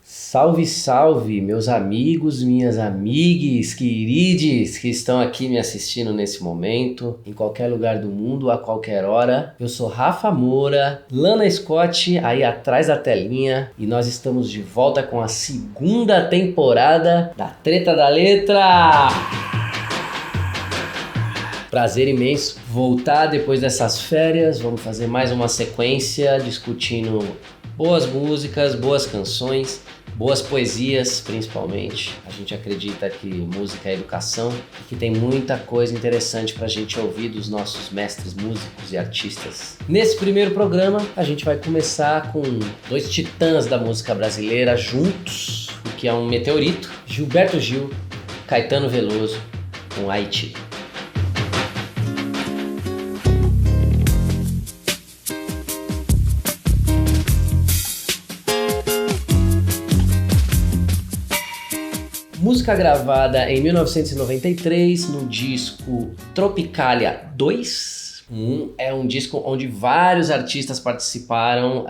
Salve, salve, meus amigos, minhas amigues, querides que estão aqui me assistindo nesse momento, em qualquer lugar do mundo, a qualquer hora. Eu sou Rafa Moura, Lana Scott aí atrás da telinha e nós estamos de volta com a segunda temporada da Treta da Letra. Prazer imenso voltar depois dessas férias. Vamos fazer mais uma sequência discutindo boas músicas, boas canções, boas poesias principalmente. A gente acredita que música é educação e que tem muita coisa interessante pra gente ouvir dos nossos mestres músicos e artistas. Nesse primeiro programa a gente vai começar com dois titãs da música brasileira juntos, o que é um meteorito, Gilberto Gil, Caetano Veloso com Haiti. Música gravada em 1993 no disco Tropicália 2. É um disco onde vários artistas participaram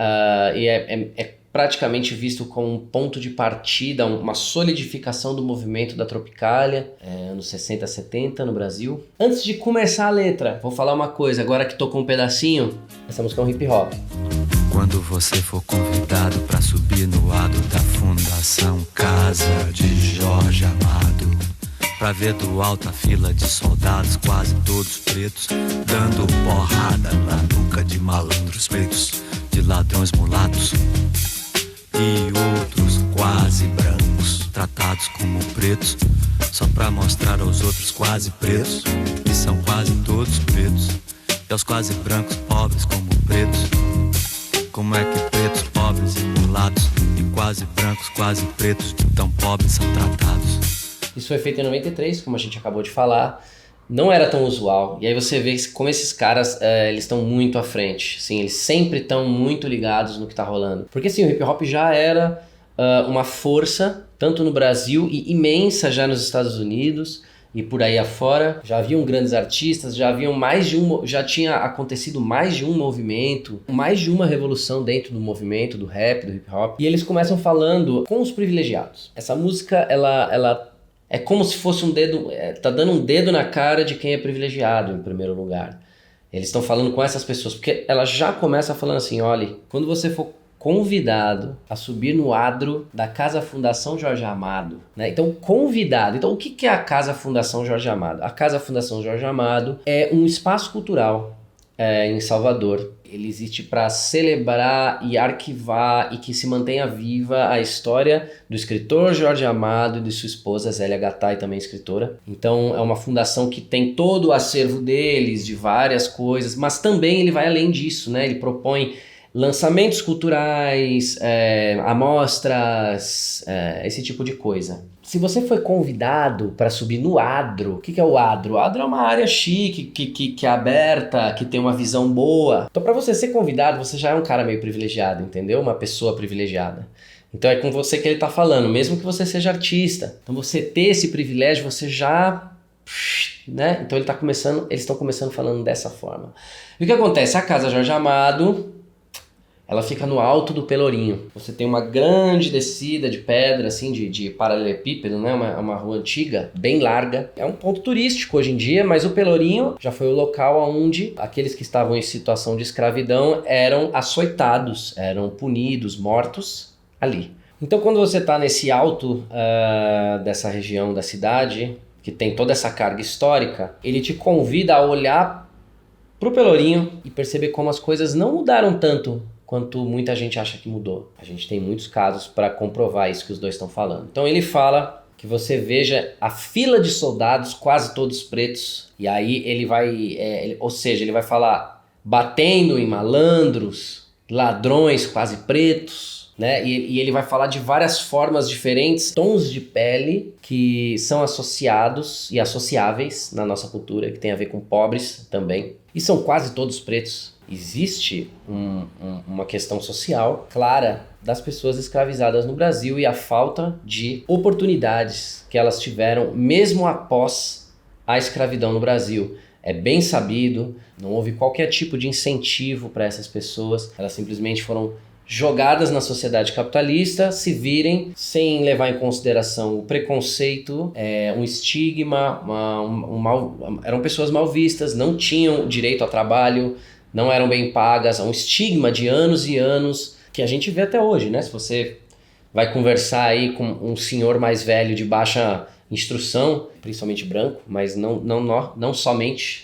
e é praticamente visto como um ponto de partida, uma solidificação do movimento da Tropicália, anos 60, 70 no Brasil. Antes de começar a letra, vou falar uma coisa, agora que tocou um pedacinho, essa música é um hip hop. Quando você for convidado pra subir no adro da Fundação Casa de Jorge Amado, pra ver do alto a fila de soldados quase todos pretos, dando porrada na nuca de malandros pretos, de ladrões mulatos e outros quase brancos, tratados como pretos, só pra mostrar aos outros quase pretos, que são quase todos pretos, e aos quase brancos pobres como pretos. Como é que pretos, pobres e mulatos e quase brancos, quase pretos de tão pobres são tratados? Isso foi feito em 93, como a gente acabou de falar. Não era tão usual. E aí você vê como esses caras, eles estão muito à frente. Assim, eles sempre estão muito ligados no que tá rolando. Porque assim, o hip hop já era uma força, tanto no Brasil e imensa já nos Estados Unidos e por aí afora. Já haviam grandes artistas, já tinha acontecido mais de um movimento, mais de uma revolução dentro do movimento, do rap, do hip hop. E eles começam falando com os privilegiados. Essa música, ela é como se fosse um dedo, tá dando um dedo na cara de quem é privilegiado, em primeiro lugar. Eles estão falando com essas pessoas, porque ela já começa falando assim, olha, quando você for convidado a subir no adro da Casa Fundação Jorge Amado, né? Então, convidado. Então, o que é a Casa Fundação Jorge Amado? A Casa Fundação Jorge Amado é um espaço cultural em Salvador. Ele existe para celebrar e arquivar e que se mantenha viva a história do escritor Jorge Amado e de sua esposa Zélia Gattai, também escritora. Então, é uma fundação que tem todo o acervo deles, de várias coisas, mas também ele vai além disso, né? Ele propõe lançamentos culturais, amostras, esse tipo de coisa. Se você foi convidado para subir no adro, o que é o adro? O adro é uma área chique, que é aberta, que tem uma visão boa. Então, para você ser convidado, você já é um cara meio privilegiado, entendeu? Uma pessoa privilegiada. Então, é com você que ele tá falando, mesmo que você seja artista. Então, você ter esse privilégio, você já... né? Então, eles estão começando falando dessa forma. E o que acontece? A Casa Jorge Amado... ela fica no alto do Pelourinho. Você tem uma grande descida de pedra, assim, de paralelepípedo, né? Uma rua antiga, bem larga. É um ponto turístico hoje em dia, mas o Pelourinho já foi o local onde aqueles que estavam em situação de escravidão eram açoitados, eram punidos, mortos ali. Então, quando você está nesse alto dessa região da cidade, que tem toda essa carga histórica, ele te convida a olhar pro Pelourinho e perceber como as coisas não mudaram tanto quanto muita gente acha que mudou. A gente tem muitos casos para comprovar isso que os dois estão falando. Então ele fala que você veja a fila de soldados, quase todos pretos, e aí ele vai, ele vai falar batendo em malandros, ladrões quase pretos, né? E ele vai falar de várias formas diferentes, tons de pele que são associados e associáveis na nossa cultura, que tem a ver com pobres também, e são quase todos pretos. Existe uma questão social clara das pessoas escravizadas no Brasil e a falta de oportunidades que elas tiveram mesmo após a escravidão no Brasil. É bem sabido, não houve qualquer tipo de incentivo para essas pessoas, elas simplesmente foram jogadas na sociedade capitalista, se virem sem levar em consideração o preconceito, um estigma, eram pessoas mal vistas, não tinham direito ao trabalho, não eram bem pagas, um estigma de anos e anos que a gente vê até hoje, né? Se você vai conversar aí com um senhor mais velho de baixa instrução, principalmente branco, mas não somente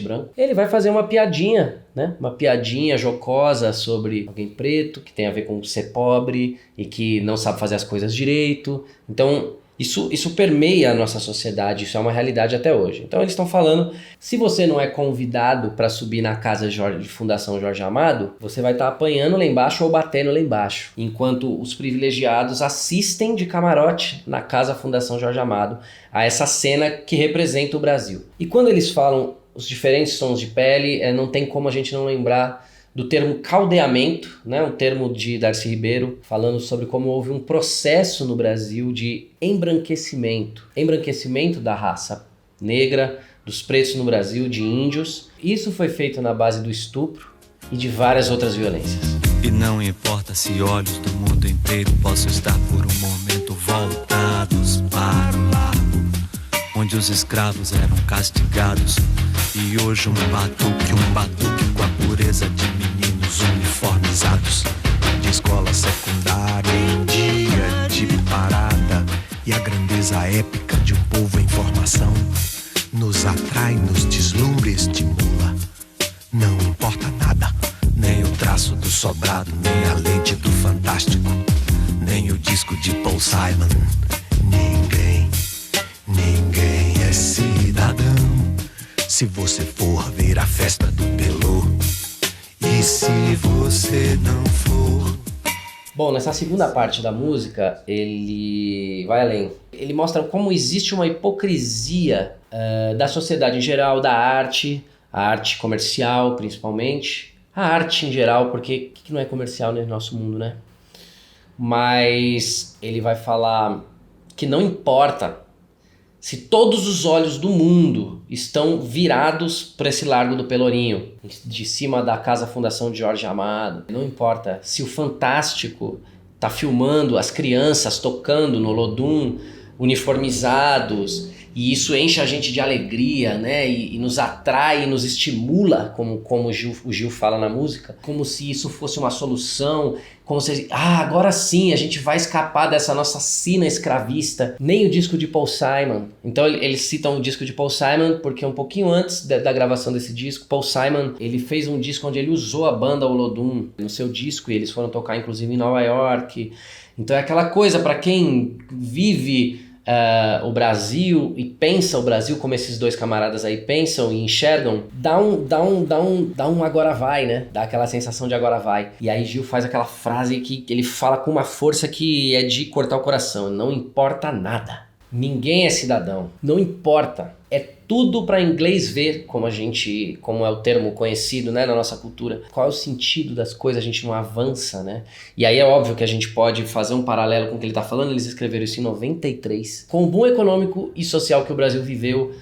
branco, ele vai fazer uma piadinha, né? Uma piadinha jocosa sobre alguém preto, que tem a ver com ser pobre e que não sabe fazer as coisas direito. Então, isso permeia a nossa sociedade, isso é uma realidade até hoje. Então eles estão falando, se você não é convidado para subir na casa de Fundação Jorge Amado, você vai estar apanhando lá embaixo ou batendo lá embaixo, enquanto os privilegiados assistem de camarote na casa Fundação Jorge Amado a essa cena que representa o Brasil. E quando eles falam os diferentes tons de pele, não tem como a gente não lembrar do termo caldeamento, né? Um termo de Darcy Ribeiro, falando sobre como houve um processo no Brasil de embranquecimento da raça negra, dos pretos no Brasil, de índios. Isso foi feito na base do estupro e de várias outras violências. E não importa se olhos do mundo inteiro possam estar por um momento voltados para o largo, onde os escravos eram castigados, e hoje um batuque com a pureza de meninos uniformizados, de escola secundária em dia de parada, e a grandeza épica de um povo em formação nos atrai, nos deslumbra e estimula. Não importa nada, nem o traço do sobrado, nem a lente do fantástico, nem o disco de Paul Simon. Ninguém é cidadão se você for ver a festa do Pelô. E se você não for... Bom, nessa segunda parte da música, ele vai além. Ele mostra como existe uma hipocrisia da sociedade em geral, da arte, a arte comercial principalmente, a arte em geral, porque o que não é comercial no nosso mundo, né? Mas ele vai falar que não importa se todos os olhos do mundo estão virados para esse Largo do Pelourinho, de cima da Casa Fundação de Jorge Amado. Não importa se o Fantástico está filmando as crianças tocando no Olodum, uniformizados, e isso enche a gente de alegria, né? E nos atrai, e nos estimula, como o Gil fala na música, como se isso fosse uma solução, como se, agora sim, a gente vai escapar dessa nossa sina escravista. Nem o disco de Paul Simon. Então eles citam o disco de Paul Simon, porque um pouquinho antes da gravação desse disco, Paul Simon, ele fez um disco onde ele usou a banda Olodum no seu disco, e eles foram tocar inclusive em Nova York. Então é aquela coisa, para quem vive o Brasil e pensa o Brasil como esses dois camaradas aí pensam e enxergam, dá um agora vai, né? Dá aquela sensação de agora vai. E aí Gil faz aquela frase que ele fala com uma força que é de cortar o coração. Não importa nada. Ninguém é cidadão. Não importa. É tudo para inglês ver, como é o termo conhecido, né, na nossa cultura. Qual é o sentido das coisas? A gente não avança, né? E aí é óbvio que a gente pode fazer um paralelo com o que ele está falando. Eles escreveram isso em 93. Com o boom econômico e social que o Brasil viveu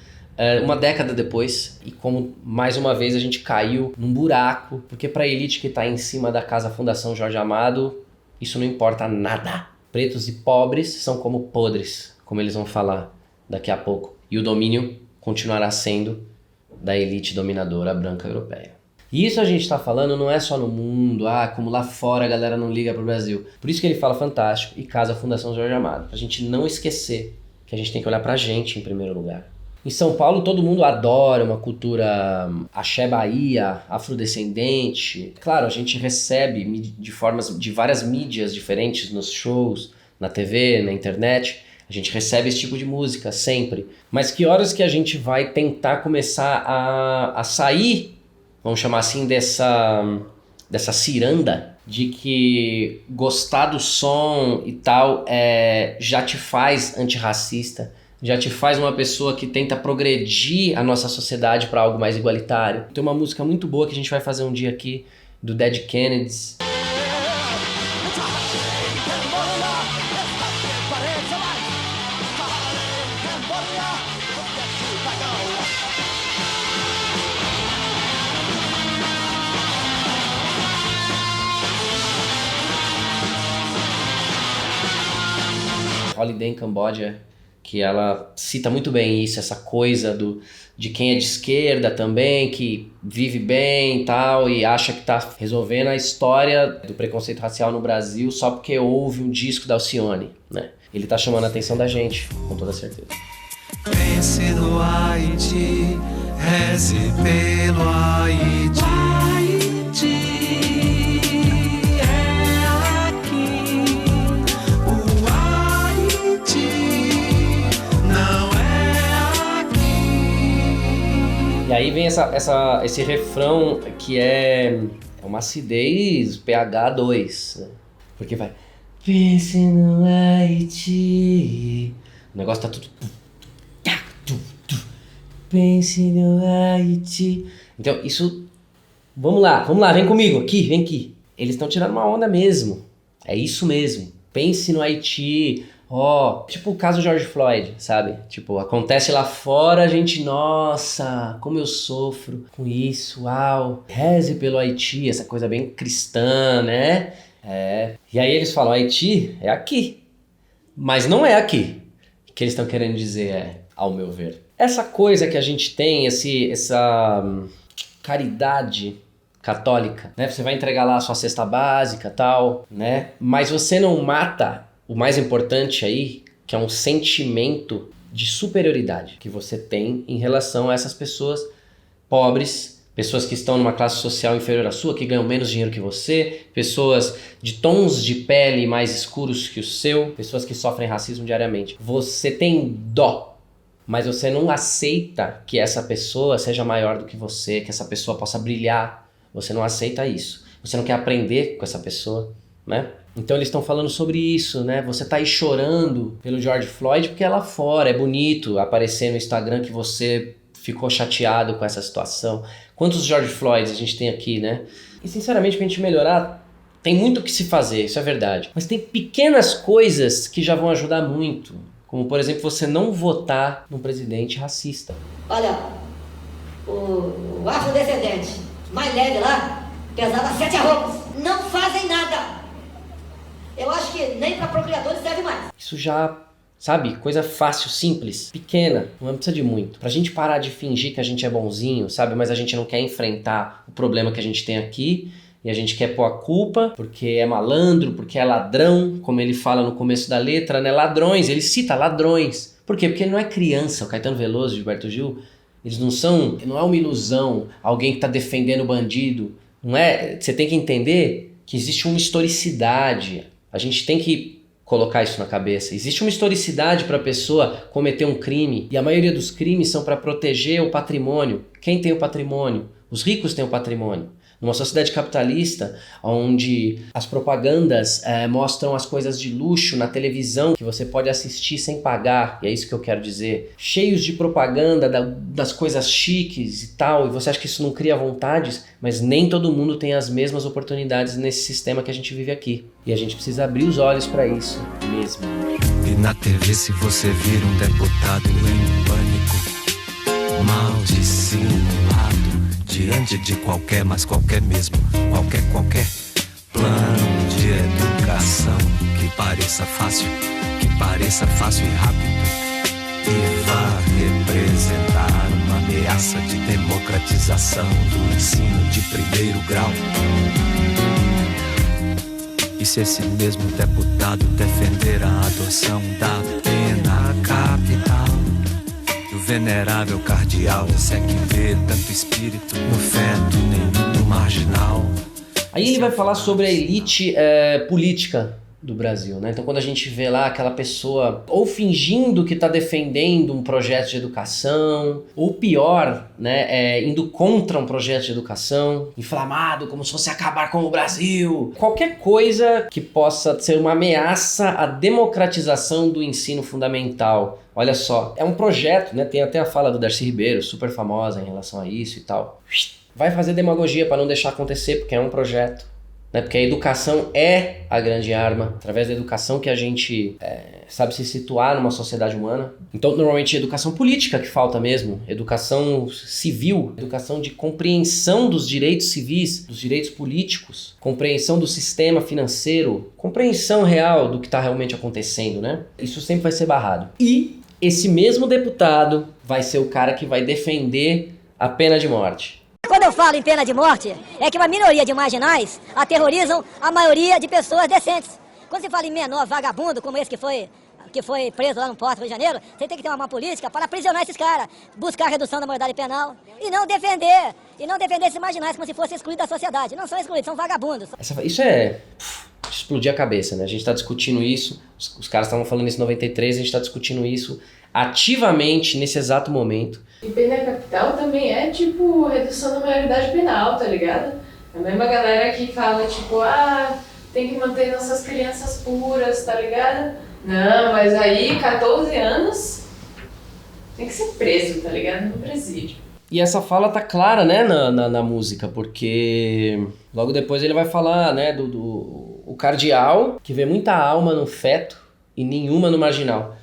uma década depois, e como mais uma vez a gente caiu num buraco, porque para a elite que está em cima da Casa Fundação Jorge Amado, isso não importa nada. Pretos e pobres são como podres, como eles vão falar daqui a pouco. E o domínio continuará sendo da elite dominadora branca europeia. E isso a gente está falando não é só no mundo, como lá fora a galera não liga pro Brasil. Por isso que ele fala Fantástico e Casa Fundação Jorge Amado. Pra gente não esquecer que a gente tem que olhar pra gente em primeiro lugar. Em São Paulo todo mundo adora uma cultura axé Bahia, afrodescendente. Claro, a gente recebe de várias mídias diferentes nos shows, na TV, na internet. A gente recebe esse tipo de música sempre. Mas que horas que a gente vai tentar começar a sair, vamos chamar assim, dessa ciranda de que gostar do som e tal já te faz antirracista, já te faz uma pessoa que tenta progredir a nossa sociedade para algo mais igualitário. Tem uma música muito boa que a gente vai fazer um dia aqui, do Dead Kennedys. Holiday in Cambodia, que ela cita muito bem isso, essa coisa de quem é de esquerda também, que vive bem e tal, e acha que tá resolvendo a história do preconceito racial no Brasil só porque houve um disco da Alcione, né? Ele tá chamando a atenção da gente, com toda certeza. Pense no Haiti, reze pelo Haiti. Haiti é aqui, o Haiti não é aqui. E aí vem esse refrão que é uma acidez pH 2, né? Porque vai... Pense no Haiti. O negócio tá tudo... Pense no Haiti. Então, isso... Vamos lá, vem comigo, vem aqui. Eles estão tirando uma onda mesmo. É isso mesmo. Pense no Haiti. Tipo o caso George Floyd, sabe? Tipo, acontece lá fora, a gente, nossa, como eu sofro com isso, uau. Reze pelo Haiti, essa coisa bem cristã, né? E aí eles falam, Haiti é aqui. Mas não é aqui. O que eles estão querendo dizer ao meu ver. Essa coisa que a gente tem, essa caridade católica, né? Você vai entregar lá a sua cesta básica e tal, né? Mas você não mata o mais importante aí, que é um sentimento de superioridade que você tem em relação a essas pessoas pobres, pessoas que estão numa classe social inferior à sua, que ganham menos dinheiro que você, pessoas de tons de pele mais escuros que o seu, pessoas que sofrem racismo diariamente. Você tem dó, mas você não aceita que essa pessoa seja maior do que você, que essa pessoa possa brilhar. Você não aceita isso. Você não quer aprender com essa pessoa, né? Então eles estão falando sobre isso, né? Você tá aí chorando pelo George Floyd porque é lá fora, é bonito aparecer no Instagram que você ficou chateado com essa situação. Quantos George Floyds a gente tem aqui, né? E sinceramente, pra gente melhorar, tem muito o que se fazer, isso é verdade. Mas tem pequenas coisas que já vão ajudar muito. Como, por exemplo, você não votar num presidente racista. Olha, o afrodescendente mais leve lá, pesava 7 arrobas. Não fazem nada. Eu acho que nem para procriadores serve mais. Isso já... Sabe? Coisa fácil, simples, pequena, não precisa de muito. Pra gente parar de fingir que a gente é bonzinho, sabe? Mas a gente não quer enfrentar o problema que a gente tem aqui e a gente quer pôr a culpa porque é malandro, porque é ladrão, como ele fala no começo da letra, né? Ladrões, ele cita ladrões. Por quê? Porque ele não é criança, o Caetano Veloso e o Gilberto Gil, eles não é uma ilusão, alguém que tá defendendo o bandido. Não é, você tem que entender que existe uma historicidade. A gente tem que colocar isso na cabeça. Existe uma historicidade para a pessoa cometer um crime e a maioria dos crimes são para proteger o patrimônio. Quem tem o patrimônio? Os ricos têm o patrimônio. Numa sociedade capitalista, onde as propagandas mostram as coisas de luxo na televisão que você pode assistir sem pagar, e é isso que eu quero dizer, cheios de propaganda das coisas chiques e tal, e você acha que isso não cria vontades, mas nem todo mundo tem as mesmas oportunidades nesse sistema que a gente vive aqui. E a gente precisa abrir os olhos para isso mesmo. E na TV, se você vir um deputado em pânico, mal dissimulado, diante de qualquer mesmo, qualquer plano de educação que pareça fácil e rápido e vá representar uma ameaça de democratização do ensino de primeiro grau. E se esse mesmo deputado defender a adoção da pena capital, o venerável cardeal disser que vê tanto espírito no feto, nem no marginal. Aí ele vai falar sobre a elite política do Brasil, né? Então quando a gente vê lá aquela pessoa ou fingindo que está defendendo um projeto de educação, ou pior, né, indo contra um projeto de educação, inflamado como se fosse acabar com o Brasil, qualquer coisa que possa ser uma ameaça à democratização do ensino fundamental. Olha só, é um projeto, né? Tem até a fala do Darcy Ribeiro, super famosa em relação a isso e tal. Vai fazer demagogia para não deixar acontecer, porque é um projeto. né? Porque a educação é a grande arma, através da educação que a gente sabe se situar numa sociedade humana. Então, normalmente, é educação política que falta mesmo, educação civil, educação de compreensão dos direitos civis, dos direitos políticos, compreensão do sistema financeiro, compreensão real do que está realmente acontecendo, né? Isso sempre vai ser barrado. E esse mesmo deputado vai ser o cara que vai defender a pena de morte. Quando eu falo em pena de morte, é que uma minoria de marginais aterrorizam a maioria de pessoas decentes. Quando se fala em menor vagabundo, como esse que foi preso lá no Porto, Rio de Janeiro, você tem que ter uma política para aprisionar esses caras, buscar a redução da maioridade penal e não defender esses marginais como se fossem excluídos da sociedade. Não são excluídos, são vagabundos. Isso é explodir a cabeça, né? A gente está discutindo isso, os caras estavam falando isso em 93, a gente está discutindo isso ativamente nesse exato momento. E pena capital também é tipo redução da maioridade penal, tá ligado? É a mesma galera que fala tipo, tem que manter nossas crianças puras, tá ligado? Não, mas aí 14 anos tem que ser preso, tá ligado? No presídio. E essa fala tá clara, né, na música, porque logo depois ele vai falar, né, o cardeal que vê muita alma no feto e nenhuma no marginal.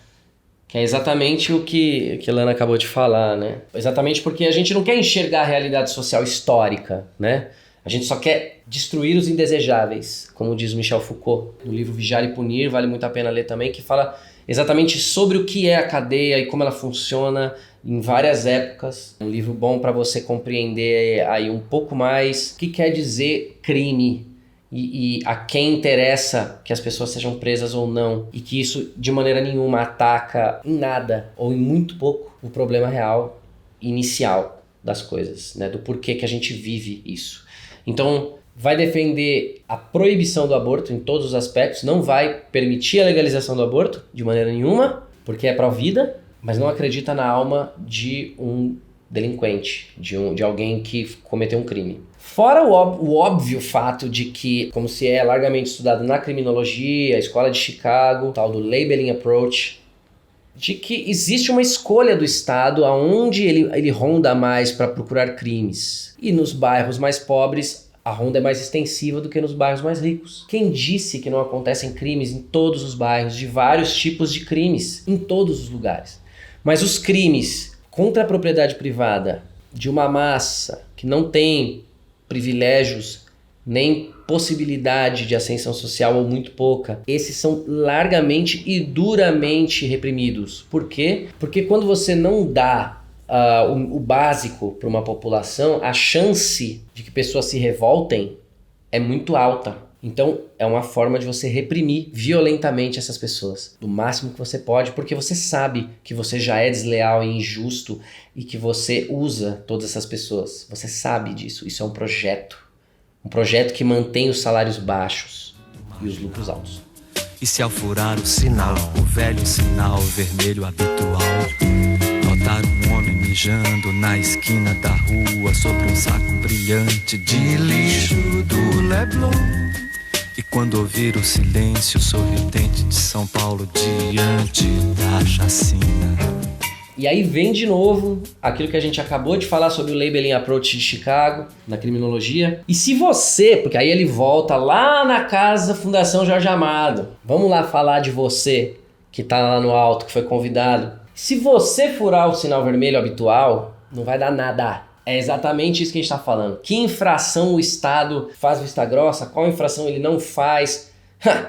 Que é exatamente o que a Lana acabou de falar, né? Exatamente porque a gente não quer enxergar a realidade social histórica, né? A gente só quer destruir os indesejáveis, como diz Michel Foucault. No livro Vigiar e Punir, vale muito a pena ler também, que fala exatamente sobre o que é a cadeia e como ela funciona em várias épocas. Um livro bom para você compreender aí um pouco mais o que quer dizer crime. E a quem interessa que as pessoas sejam presas ou não, e que isso de maneira nenhuma ataca em nada ou em muito pouco o problema real inicial das coisas, né? Do porquê que a gente vive isso. Então vai defender a proibição do aborto em todos os aspectos, não vai permitir a legalização do aborto de maneira nenhuma, porque é pró-vida, mas não acredita na alma de um delinquente, de alguém que cometeu um crime. Fora o óbvio fato de que, como se é largamente estudado na criminologia, a escola de Chicago, tal do labeling approach, de que existe uma escolha do Estado aonde ele ronda mais para procurar crimes. E nos bairros mais pobres, a ronda é mais extensiva do que nos bairros mais ricos. Quem disse que não acontecem crimes em todos os bairros, de vários tipos de crimes, em todos os lugares? Mas os crimes contra a propriedade privada de uma massa que não tem privilégios nem possibilidade de ascensão social ou muito pouca, esses são largamente e duramente reprimidos. Por quê? Porque quando você não dá o básico para uma população, a chance de que pessoas se revoltem é muito alta. Então é uma forma de você reprimir violentamente essas pessoas, do máximo que você pode, porque você sabe que você já é desleal e injusto e que você usa todas essas pessoas. Você sabe disso. Isso é um projeto que mantém os salários baixos e os lucros altos. E se ao furar o sinal, o velho sinal vermelho habitual, notar um homem mijando na esquina da rua sobre um saco brilhante de lixo do Leblon. E quando ouvir o silêncio sorridente de São Paulo diante da chacina. E aí vem de novo aquilo que a gente acabou de falar sobre o labeling approach de Chicago, na criminologia. E se você, porque aí ele volta lá na casa da Fundação Jorge Amado, vamos lá falar de você, que tá lá no alto, que foi convidado. Se você furar o sinal vermelho habitual, não vai dar nada. É exatamente isso que a gente está falando. Que infração o Estado faz vista grossa? Qual infração ele não faz?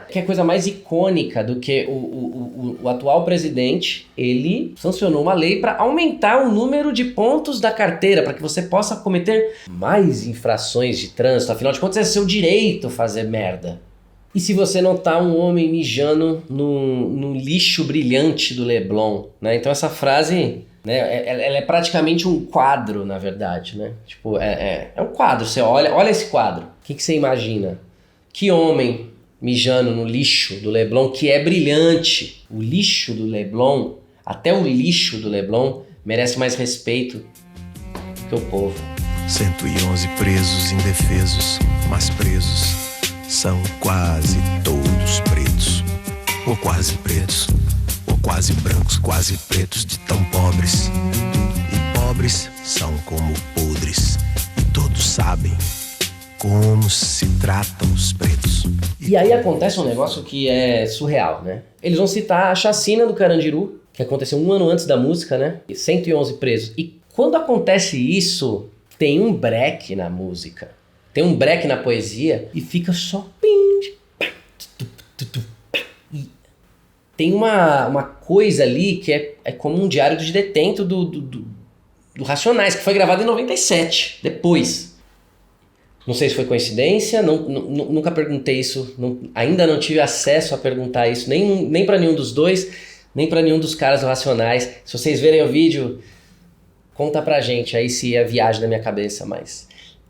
Que é coisa mais icônica do que o atual presidente, ele sancionou uma lei para aumentar o número de pontos da carteira, para que você possa cometer mais infrações de trânsito. Afinal de contas, é seu direito fazer merda. E se você não tá um homem mijando no lixo brilhante do Leblon, né? Então essa frase, né, ela é praticamente um quadro, na verdade, né? Tipo, é um quadro. Você olha esse quadro. O que você imagina? Que homem mijando no lixo do Leblon, que é brilhante. O lixo do Leblon, até o lixo do Leblon, merece mais respeito que o povo. 111 presos indefesos, mas presos são quase todos pretos, ou quase pretos, ou quase brancos, quase pretos, de tão pobres. E pobres são como podres, e todos sabem, como se tratam os pretos. E aí acontece um negócio que é surreal, né? Eles vão citar a chacina do Carandiru, que aconteceu 1 ano antes da música, né? 111 presos. E quando acontece isso, tem um break na música, tem um break na poesia e fica só... E tem uma coisa ali que é como um diário de detento do Racionais, que foi gravado em 97, depois. Não sei se foi coincidência, nunca perguntei isso, ainda não tive acesso a perguntar isso, nem para nenhum dos dois, nem para nenhum dos caras do Racionais. Se vocês verem o vídeo, conta pra gente aí se é viagem da minha cabeça, mas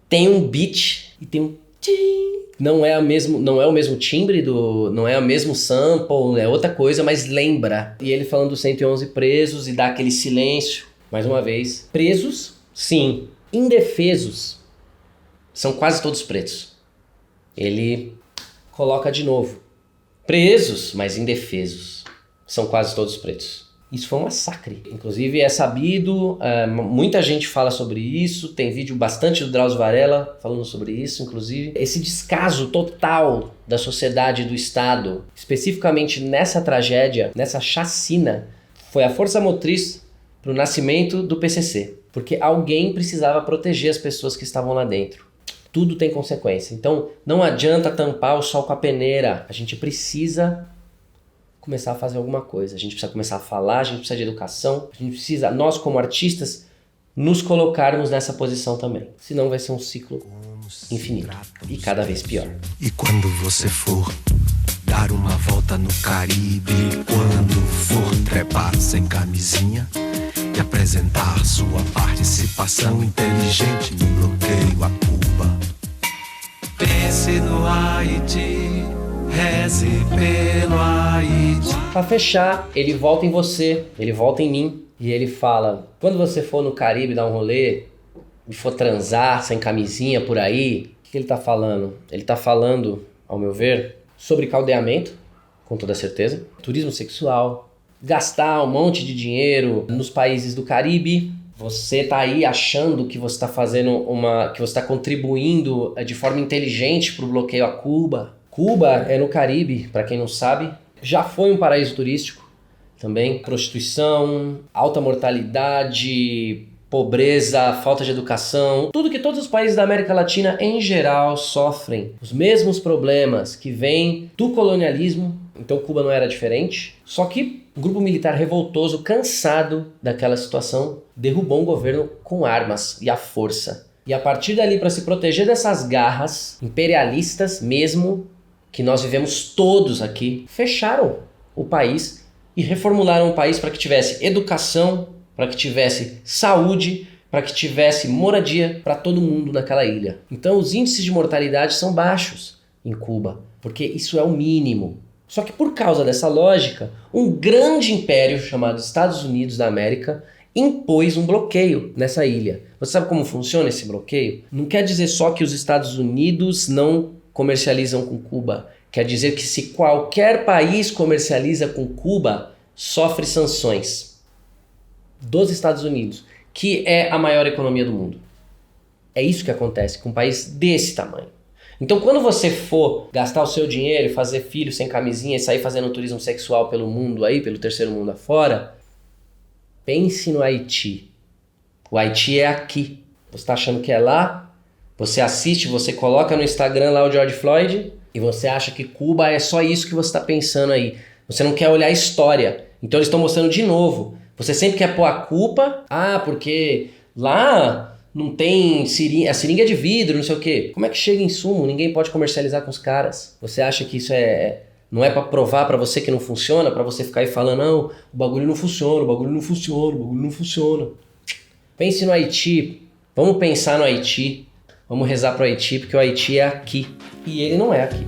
tem um beat e tem um tchim. Não é o mesmo timbre, não é o mesmo sample, é outra coisa, mas lembra. E ele falando dos 111 presos e dá aquele silêncio, mais uma vez. Presos, sim. Indefesos, são quase todos pretos. Ele coloca de novo. Presos, mas indefesos, são quase todos pretos. Isso foi um massacre. Inclusive é sabido, muita gente fala sobre isso, tem vídeo bastante do Drauzio Varela falando sobre isso, inclusive. Esse descaso total da sociedade e do Estado, especificamente nessa tragédia, nessa chacina, foi a força motriz para o nascimento do PCC. Porque alguém precisava proteger as pessoas que estavam lá dentro. Tudo tem consequência. Então não adianta tampar o sol com a peneira. A gente precisa começar a fazer alguma coisa. A gente precisa começar a falar, a gente precisa de educação. A gente precisa, nós como artistas, nos colocarmos nessa posição também. Senão vai ser um ciclo infinito e cada vez pior. E quando você for dar uma volta no Caribe, quando for trepar sem camisinha e apresentar sua participação inteligente no bloqueio a Cuba, pense no Haiti, reze pelo Haiti. Pra fechar, ele volta em você, ele volta em mim e ele fala: quando você for no Caribe dar um rolê e for transar sem camisinha por aí, o que ele tá falando? Ele tá falando, ao meu ver, sobre caldeamento, com toda certeza, turismo sexual, gastar um monte de dinheiro nos países do Caribe. Você tá aí achando que você tá fazendo que você tá contribuindo de forma inteligente pro bloqueio a Cuba. Cuba é no Caribe, para quem não sabe, já foi um paraíso turístico também. Prostituição, alta mortalidade, pobreza, falta de educação, tudo que todos os países da América Latina em geral sofrem. Os mesmos problemas que vêm do colonialismo, então Cuba não era diferente. Só que um grupo militar revoltoso, cansado daquela situação, derrubou um governo com armas e a força. E a partir dali, para se proteger dessas garras imperialistas mesmo, que nós vivemos todos aqui, fecharam o país e reformularam o país para que tivesse educação, para que tivesse saúde, para que tivesse moradia para todo mundo naquela ilha. Então os índices de mortalidade são baixos em Cuba, porque isso é o mínimo. Só que por causa dessa lógica, um grande império chamado Estados Unidos da América impôs um bloqueio nessa ilha. Você sabe como funciona esse bloqueio? Não quer dizer só que os Estados Unidos não comercializam com Cuba. Quer dizer que se qualquer país comercializa com Cuba, sofre sanções dos Estados Unidos, que é a maior economia do mundo. É isso que acontece com um país desse tamanho. Então quando você for gastar o seu dinheiro e fazer filho sem camisinha e sair fazendo turismo sexual pelo mundo aí, pelo terceiro mundo afora, pense no Haiti. O Haiti é aqui. Você está achando que é lá? Você assiste, você coloca no Instagram lá o George Floyd e você acha que Cuba é só isso que você está pensando aí. Você não quer olhar a história. Então eles estão mostrando de novo. Você sempre quer pôr a culpa, porque lá não tem a seringa é de vidro, não sei o quê. Como é que chega insumo? Ninguém pode comercializar com os caras. Você acha que isso não é pra provar pra você que não funciona? Pra você ficar aí falando, não, o bagulho não funciona, o bagulho não funciona, o bagulho não funciona. Pense no Haiti. Vamos pensar no Haiti. Vamos rezar pro Haiti, porque o Haiti é aqui. E ele não é aqui.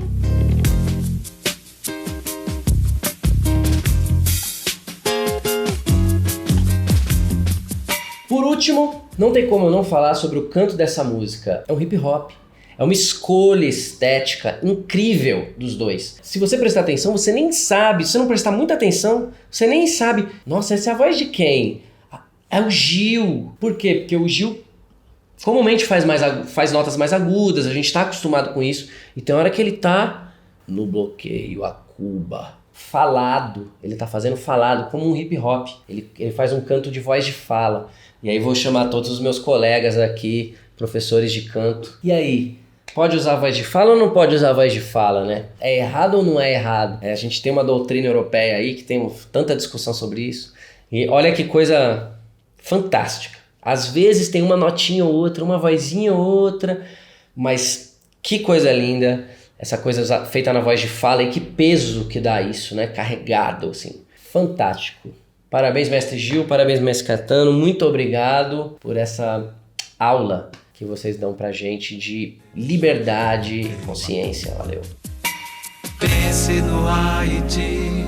Por último, não tem como eu não falar sobre o canto dessa música. É um hip hop. É uma escolha estética incrível dos dois. Se você prestar atenção, você nem sabe. Se você não prestar muita atenção, você nem sabe. Nossa, essa é a voz de quem? É o Gil. Por quê? Porque o Gil comumente faz notas mais agudas, a gente está acostumado com isso. E tem hora que ele tá no bloqueio, a Cuba, falado. Ele tá fazendo falado, como um hip hop. Ele faz um canto de voz de fala. E aí vou chamar todos os meus colegas aqui, professores de canto. E aí, pode usar voz de fala ou não pode usar voz de fala, né? É errado ou não é errado? A gente tem uma doutrina europeia aí que tem tanta discussão sobre isso. E olha que coisa fantástica. Às vezes tem uma notinha ou outra, uma vozinha ou outra, mas que coisa linda, essa coisa feita na voz de fala, e que peso que dá isso, né? Carregado, assim. Fantástico. Parabéns, mestre Gil, parabéns, mestre Caetano, muito obrigado por essa aula que vocês dão pra gente de liberdade e consciência. Valeu. Pense no Haiti,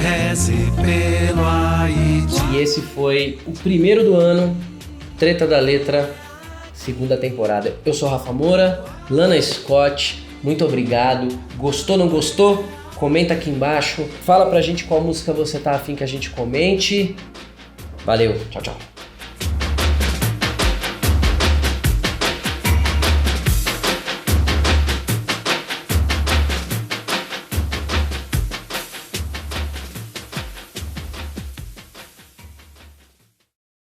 reze pelo Haiti. E esse foi o primeiro do ano, Treta da Letra, segunda temporada. Eu sou Rafa Moura, Lana Scott, muito obrigado. Gostou, não gostou? Comenta aqui embaixo. Fala pra gente qual música você tá afim que a gente comente. Valeu, tchau, tchau.